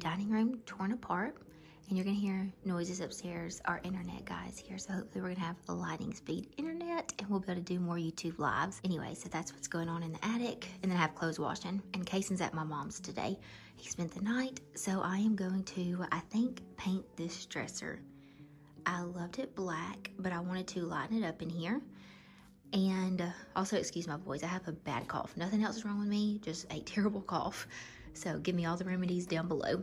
dining room torn apart, and you're gonna hear noises upstairs. Our internet guy's here, so hopefully we're gonna have a lightning speed internet and we'll be able to do more YouTube lives. Anyway, so that's what's going on in the attic. And then I have clothes washing, and Kaysen's at my mom's today. He spent the night, so I am going to, I think, paint this dresser. I loved it black, but I wanted to lighten it up in here. And also, excuse my voice, I have a bad cough. Nothing else is wrong with me, just a terrible cough. So give me all the remedies down below,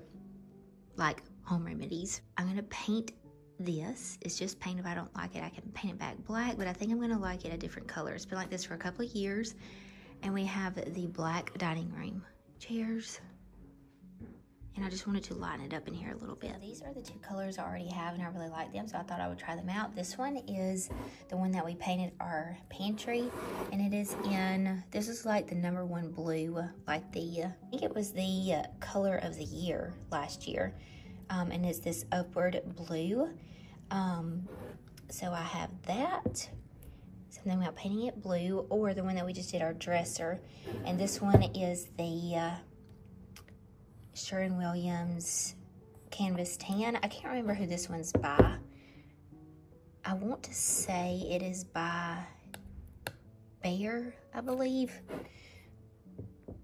like home remedies. I'm gonna paint this. It's just paint. If I don't like it, I can paint it back black, but I think I'm gonna like it a different color. It's been like this for a couple of years. And we have the black dining room chairs. And I just wanted to lighten it up in here a little bit. These are the two colors I already have, and I really like them, so I thought I would try them out. This one is the one that we painted our pantry, and it is in, this is like the #1 blue, like the, I think it was the color of the year last year. And it's this upward blue. So I have that. So I'm thinking about painting it blue, or the one that we just did our dresser. And this one is the Sherwin-Williams Canvas Tan. I can't remember who this one's by. I want to say it is by Behr, I believe.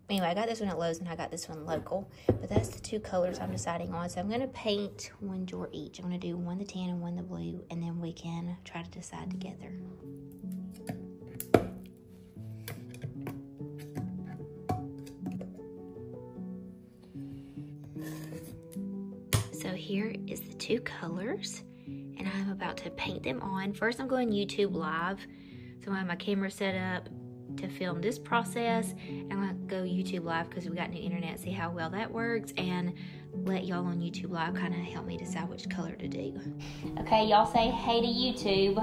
Anyway, I got this one at Lowe's and I got this one local. But that's the two colors I'm deciding on. So I'm going to paint one drawer each. I'm going to do one the tan and one the blue, and then we can try to decide together. So here is the two colors, and I'm about to paint them on. First, I'm going YouTube Live. So I have my camera set up to film this process. I'm gonna go YouTube Live because we got new internet, see how well that works, and let y'all on YouTube Live kind of help me decide which color to do. Okay, y'all say hey to YouTube.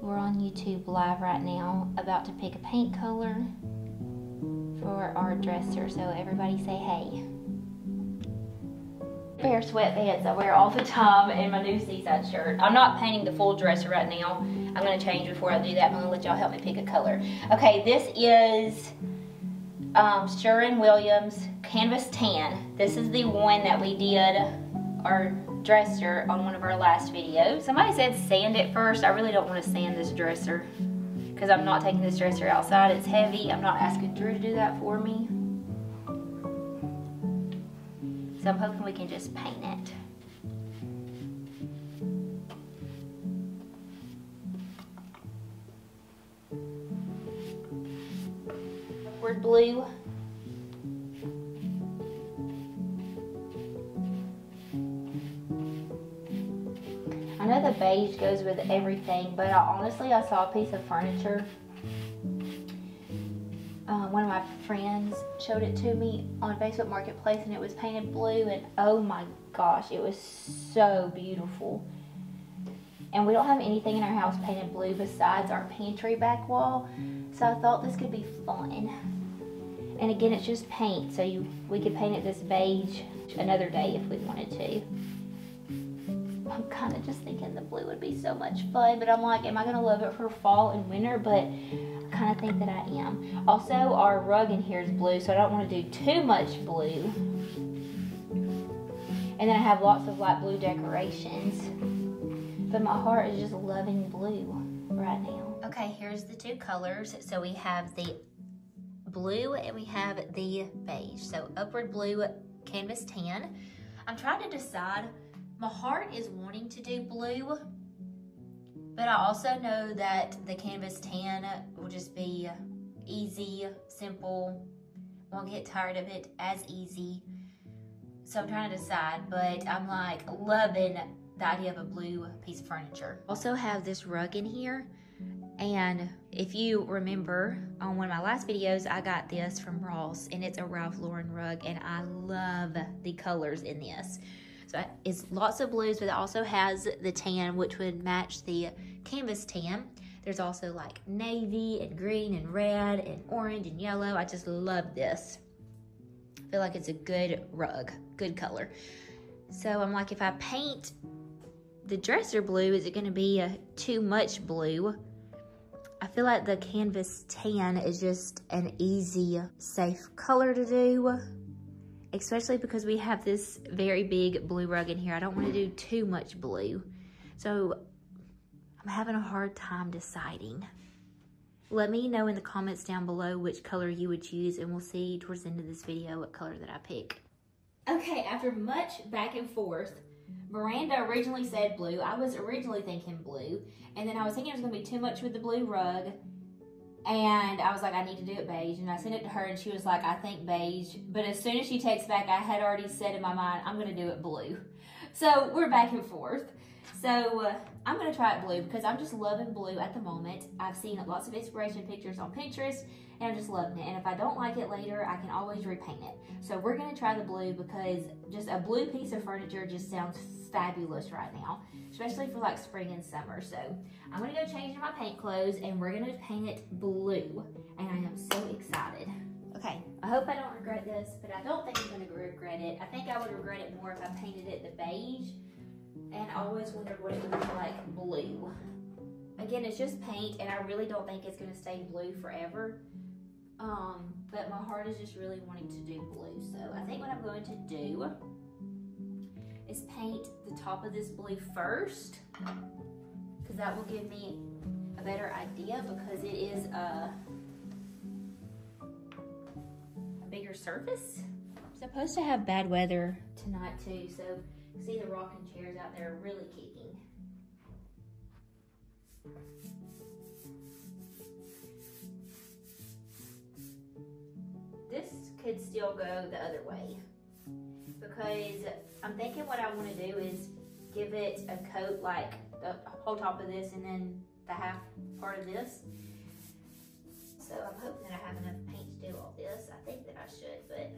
We're on YouTube Live right now, about to pick a paint color for our dresser, so everybody say hey. Pair of sweatpants I wear all the time and my new Seaside shirt. I'm not painting the full dresser right now. I'm gonna change before I do that. I'm gonna let y'all help me pick a color. Okay, this is Sherwin-Williams Canvas Tan. This is the one that we did our dresser on one of our last videos. Somebody said sand it first. I really don't want to sand this dresser because I'm not taking this dresser outside. It's heavy. I'm not asking Drew to do that for me. So I'm hoping we can just paint it. Upward blue. I know the beige goes with everything, but honestly I saw a piece of furniture. One of my friends showed it to me on Facebook Marketplace, and it was painted blue, and oh my gosh, it was so beautiful. And we don't have anything in our house painted blue besides our pantry back wall, so I thought this could be fun. And again, it's just paint, so we could paint it this beige another day if we wanted to. I'm kind of just thinking the blue would be so much fun, but I'm like, am I going to love it for fall and winter? But I kind of think that I am. Also, our rug in here is blue, so I don't want to do too much blue. And then I have lots of light blue decorations. But my heart is just loving blue right now. Okay, here's the two colors. So we have the blue and we have the beige. So upward blue, Canvas Tan. I'm trying to decide. My heart is wanting to do blue, but I also know that the Canvas Tan will just be easy, simple, won't get tired of it as easy. So I'm trying to decide, but I'm like loving the idea of a blue piece of furniture. Also have this rug in here, and if you remember on one of my last videos, I got this from Ross, and it's a Ralph Lauren rug, and I love the colors in this. So it's lots of blues, but it also has the tan, which would match the Canvas Tan. There's also like navy and green and red and orange and yellow. I just love this. I feel like it's a good rug, good color. So I'm like, if I paint the dresser blue, is it gonna be too much blue? I feel like the Canvas Tan is just an easy, safe color to do. especially because we have this very big blue rug in here. I don't want to do too much blue. So I'm having a hard time deciding. Let me know in the comments down below which color you would choose, and we'll see towards the end of this video what color that I pick. Okay, after much back and forth, Miranda originally said blue. I was originally thinking blue, and then I was thinking it was gonna be too much with the blue rug, and I was like, I need to do it beige, and I sent it to her, and she was like, I think beige, but as soon as she texts back, I had already said in my mind, I'm gonna do it blue. So we're back and forth. So I'm gonna try it blue because I'm just loving blue at the moment. I've seen lots of inspiration pictures on Pinterest and I'm just loving it. And if I don't like it later, I can always repaint it. So we're gonna try the blue because just a blue piece of furniture just sounds fabulous right now, especially for like spring and summer. So I'm gonna go change my paint clothes and we're gonna paint it blue. And I am so excited. Okay, I hope I don't regret this, but I don't think I'm gonna regret it. I think I would regret it more if I painted it the beige. And I always wondered what it would look like blue. Again, it's just paint, and I really don't think it's gonna stay blue forever. But my heart is just really wanting to do blue. So I think what I'm going to do is paint the top of this blue first, because that will give me a better idea, because it is a bigger surface. I'm supposed to have bad weather tonight too, so see the rocking chairs out there are really kicking. This could still go the other way because I'm thinking what I want to do is give it a coat like the whole top of this and then the half part of this. So I'm hoping that I have enough paint to do all this. I think that I should, but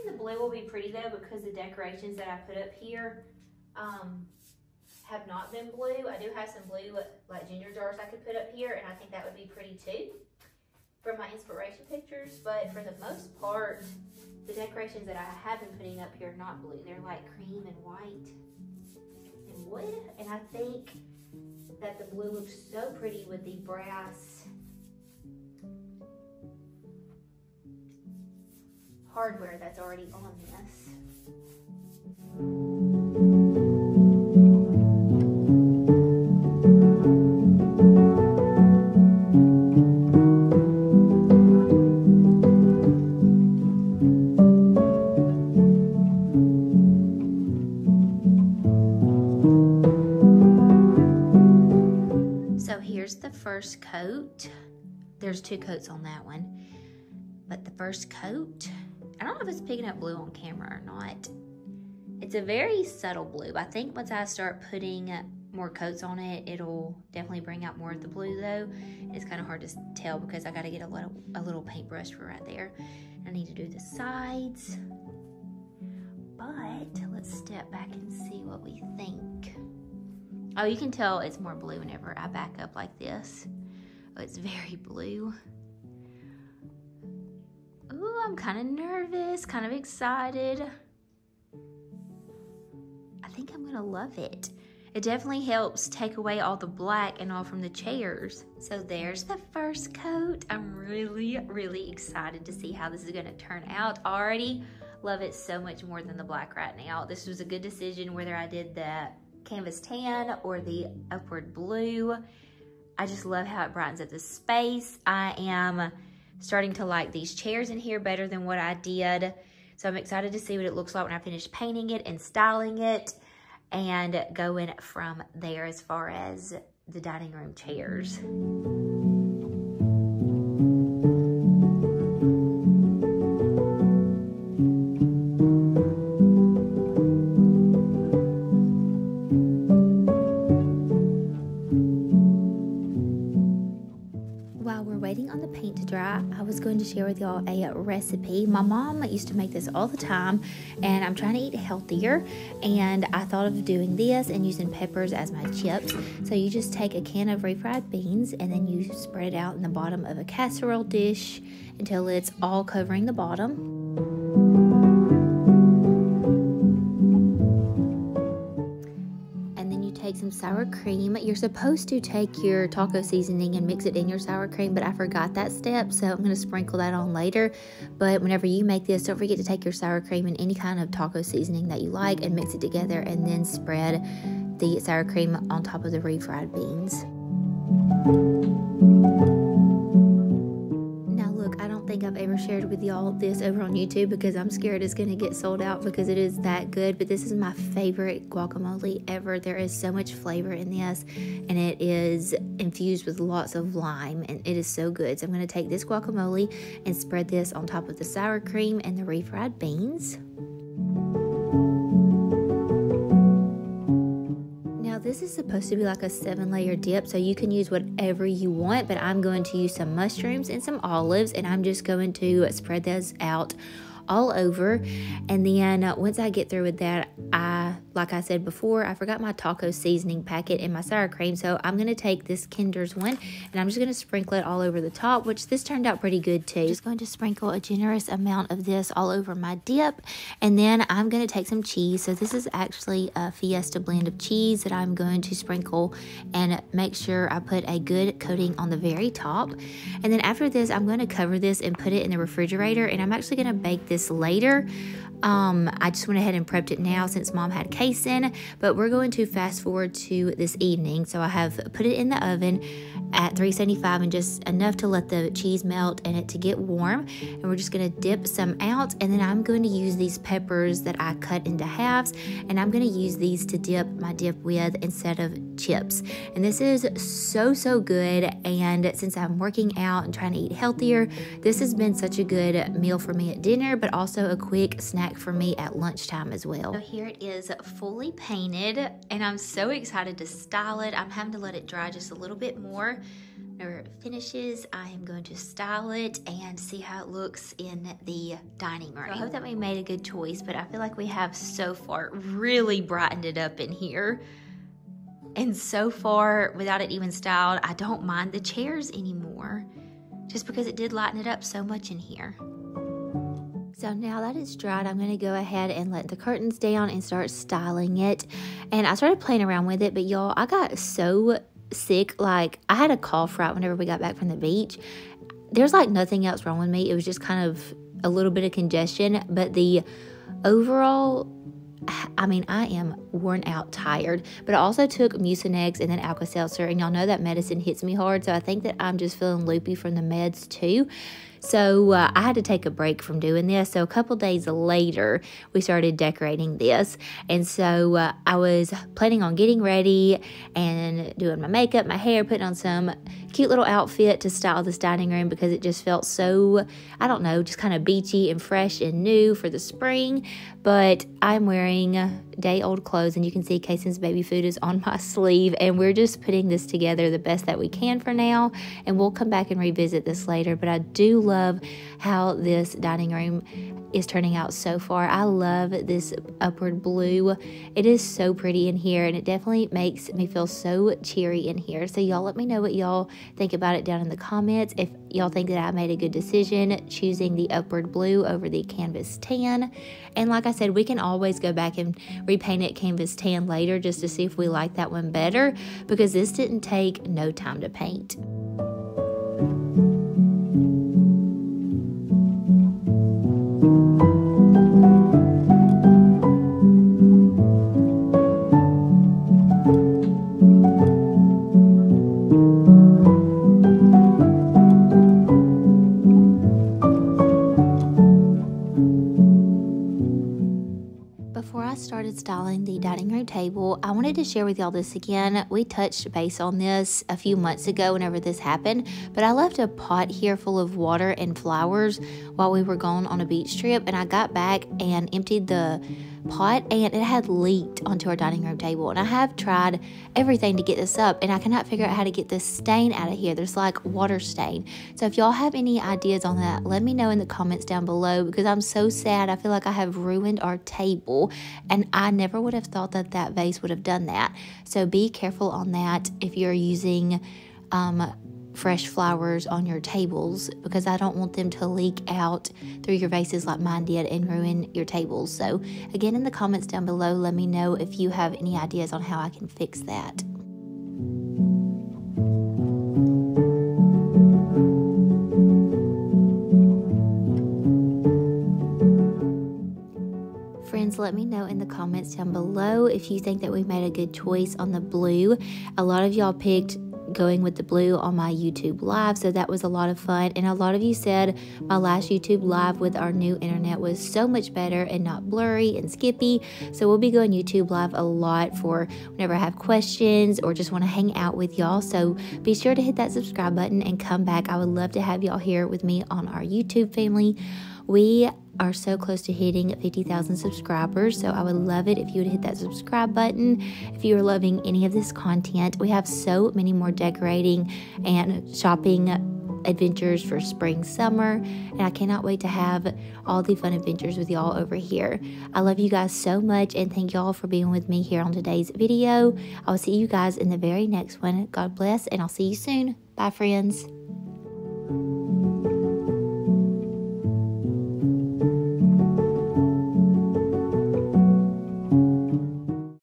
the blue will be pretty though because the decorations that I put up here have not been blue. I do have some blue like ginger jars I could put up here, and I think that would be pretty too for my inspiration pictures. But for the most part, the decorations that I have been putting up here are not blue. They're like cream and white and wood, and I think that the blue looks so pretty with the brass hardware that's already on this. So here's the first coat. There's 2 coats on that one, but the first coat, I don't know if it's picking up blue on camera or not. It's a very subtle blue. I think once I start putting more coats on it, it'll definitely bring out more of the blue though. It's kind of hard to tell because I got to get a little paintbrush for right there. I need to do the sides. But let's step back and see what we think. Oh, you can tell it's more blue whenever I back up like this. Oh, it's very blue. Ooh, I'm kind of nervous, kind of excited. I think I'm gonna love it. It definitely helps take away all the black and all from the chairs. So there's the first coat. I'm really, really excited to see how this is gonna turn out. Already love it so much more than the black right now. This was a good decision whether I did the canvas tan or the upward blue. I just love how it brightens up the space. I am starting to like these chairs in here better than what I did. So I'm excited to see what it looks like when I finish painting it and styling it and going from there as far as the dining room chairs. I was going to share with y'all a recipe. My mom used to make this all the time, and I'm trying to eat healthier, and I thought of doing this and using peppers as my chips. So you just take a can of refried beans and then you spread it out in the bottom of a casserole dish until it's all covering the bottom. take some sour cream. You're supposed to take your taco seasoning and mix it in your sour cream, but I forgot that step, so I'm going to sprinkle that on later. But whenever you make this, don't forget to take your sour cream and any kind of taco seasoning that you like and mix it together, and then spread the sour cream on top of the refried beans. I don't think I've ever shared with y'all this over on YouTube because I'm scared it's going to get sold out because it is that good. But this is my favorite guacamole ever. There is so much flavor in this, and it is infused with lots of lime, and it is so good. So I'm going to take this guacamole and spread this on top of the sour cream and the refried beans. This is supposed to be like a 7-layer dip, so you can use whatever you want, but I'm going to use some mushrooms and some olives, and I'm just going to spread those out all over. And then once I get through with that, like I said before, I forgot my taco seasoning packet and my sour cream, so I'm going to take this Kinder's one and I'm just going to sprinkle it all over the top, which this turned out pretty good too. Just going to sprinkle a generous amount of this all over my dip, and then I'm going to take some cheese. So this is actually a Fiesta blend of cheese that I'm going to sprinkle and make sure I put a good coating on the very top. And then after this, I'm going to cover this and put it in the refrigerator, and I'm actually going to bake this later. I just went ahead and prepped it now since Mom had casein, but we're going to fast forward to this evening. So I have put it in the oven at 375 and just enough to let the cheese melt and it to get warm. And we're just going to dip some out, and then I'm going to use these peppers that I cut into halves, and I'm going to use these to dip my dip with instead of chips. And this is so good, and since I'm working out and trying to eat healthier, this has been such a good meal for me at dinner, but also a quick snack for me at lunchtime as well. So here it is fully painted, and I'm so excited to style it. I'm having to let it dry just a little bit more. Whenever it finishes, I am going to style it and see how it looks in the dining room. So I hope that we made a good choice, but I feel like we have so far really brightened it up in here. And so far, without it even styled, I don't mind the chairs anymore, just because it did lighten it up so much in here. So now that it's dried, I'm going to go ahead and let the curtains down and start styling it. And I started playing around with it, but y'all, I got so sick. Like, I had a cough right whenever we got back from the beach. There's like nothing else wrong with me. It was just kind of a little bit of congestion, but the overall, I mean, I am worn out, tired, but I also took Mucinex and then Alka-Seltzer, and y'all know that medicine hits me hard, so I think that I'm just feeling loopy from the meds too. So I had to take a break from doing this. So a couple days later, we started decorating this. And so I was planning on getting ready and doing my makeup, my hair, putting on some cute little outfit to style this dining room because it just felt so, I don't know, just kind of beachy and fresh and new for the spring. But I'm wearing day-old clothes, and you can see Cason's baby food is on my sleeve, and we're just putting this together the best that we can for now, and we'll come back and revisit this later. But I do love how this dining room is turning out so far. I love this upward blue. It is so pretty in here, and it definitely makes me feel so cheery in here. So y'all let me know what y'all think about it down in the comments. If y'all think that I made a good decision choosing the upward blue over the canvas tan. And like I said, we can always go back and repaint it canvas tan later just to see if we like that one better, because this didn't take no time to paint. Styling the dining room table, I wanted to share with y'all this again. We touched base on this a few months ago whenever this happened, but I left a pot here full of water and flowers while we were gone on a beach trip, and I got back and emptied the pot, and it had leaked onto our dining room table. And I have tried everything to get this up, and I cannot figure out how to get this stain out of here. There's like water stain. So if y'all have any ideas on that, let me know in the comments down below, because I'm so sad. I feel like I have ruined our table, and I never would have thought that that vase would have done that. So be careful on that if you're using fresh flowers on your tables, because I don't want them to leak out through your vases like mine did and ruin your tables. So again, in the comments down below, let me know if you have any ideas on how I can fix that. Friends, let me know in the comments down below if you think that we made a good choice on the blue. A lot of y'all picked going with the blue on my YouTube live, so that was a lot of fun. And a lot of you said my last YouTube live with our new internet was so much better and not blurry and skippy. So we'll be going YouTube live a lot for whenever I have questions or just want to hang out with y'all. So be sure to hit that subscribe button and come back. I would love to have y'all here with me on our YouTube family. We are so close to hitting 50,000 subscribers, so I would love it if you would hit that subscribe button. If you are loving any of this content, we have so many more decorating and shopping adventures for spring, summer, and I cannot wait to have all the fun adventures with y'all over here. I love you guys so much, and thank y'all for being with me here on today's video. I'll see you guys in the very next one. God bless, and I'll see you soon. Bye, friends.